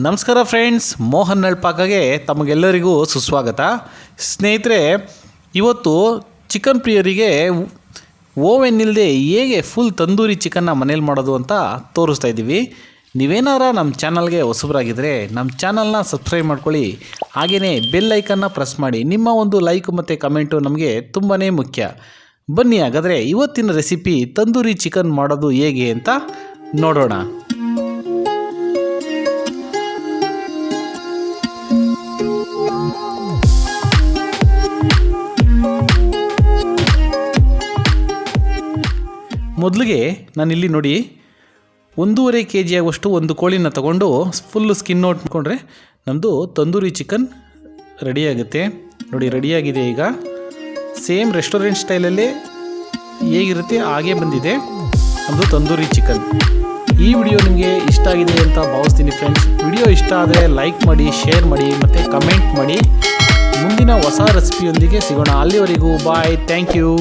ನಮಸ್ಕಾರ ಫ್ರೆಂಡ್ಸ್, ಮೋಹನ್-ನಲ್ಪಾಕಗೆ ತಮಗೆಲ್ಲರಿಗೂ ಸುಸ್ವಾಗತ. ಸ್ನೇಹಿತರೆ, ಇವತ್ತು ಚಿಕನ್ ಪ್ರಿಯರಿಗೆ ಓವೆನ್ ಇಲ್ಲದೆ ಹೇಗೆ ಫುಲ್ ತಂದೂರಿ ಚಿಕನ್ನ ಮನೇಲಿ ಮಾಡೋದು ಅಂತ ತೋರಿಸ್ತಾ ಇದ್ದೀವಿ. ನೀವೇನಾರ ನಮ್ಮ ಚಾನಲ್ಗೆ ಹೊಸಬರಾಗಿದ್ದರೆ ನಮ್ಮ ಚಾನಲ್ನ ಸಬ್ಸ್ಕ್ರೈಬ್ ಮಾಡ್ಕೊಳ್ಳಿ, ಹಾಗೆಯೇ ಬೆಲ್ ಐಕನ್ನ ಪ್ರೆಸ್ ಮಾಡಿ. ನಿಮ್ಮ ಒಂದು ಲೈಕ್ ಮತ್ತು ಕಮೆಂಟು ನಮಗೆ ತುಂಬಾ ಮುಖ್ಯ. ಬನ್ನಿ ಹಾಗಾದರೆ ಇವತ್ತಿನ ರೆಸಿಪಿ ತಂದೂರಿ ಚಿಕನ್ ಮಾಡೋದು ಹೇಗೆ ಅಂತ ನೋಡೋಣ. ಮೊದಲಿಗೆ ನಾನಿಲ್ಲಿ ನೋಡಿ 1.5 kg ಆಗುವಷ್ಟು ಒಂದು ಕೋಳಿನ ತಗೊಂಡು ಫುಲ್ಲು ಸ್ಕಿನ್ ಔಟ್ ಮಾಡಿಕೊಂಡ್ರೆ ನಮ್ಮದು ತಂದೂರಿ ಚಿಕನ್ ರೆಡಿಯಾಗುತ್ತೆ. ನೋಡಿ, ರೆಡಿಯಾಗಿದೆ. ಈಗ ಸೇಮ್ ರೆಸ್ಟೋರೆಂಟ್ ಸ್ಟೈಲಲ್ಲೇ ಹೇಗಿರುತ್ತೆ ಹಾಗೇ ಬಂದಿದೆ ನಮ್ಮದು ತಂದೂರಿ ಚಿಕನ್. ಈ ವಿಡಿಯೋ ನಿಮಗೆ ಇಷ್ಟ ಆಗಿದೆ ಅಂತ ಭಾವಿಸ್ತೀನಿ ಫ್ರೆಂಡ್ಸ್. ವಿಡಿಯೋ ಇಷ್ಟ ಆದರೆ ಲೈಕ್ ಮಾಡಿ, ಶೇರ್ ಮಾಡಿ ಮತ್ತು ಕಮೆಂಟ್ ಮಾಡಿ. ಮುಂದಿನ ಹೊಸ ರೆಸಿಪಿಯೊಂದಿಗೆ ಸಿಗೋಣ. ಅಲ್ಲಿವರೆಗೂ ಬಾಯ್, ಥ್ಯಾಂಕ್ ಯು.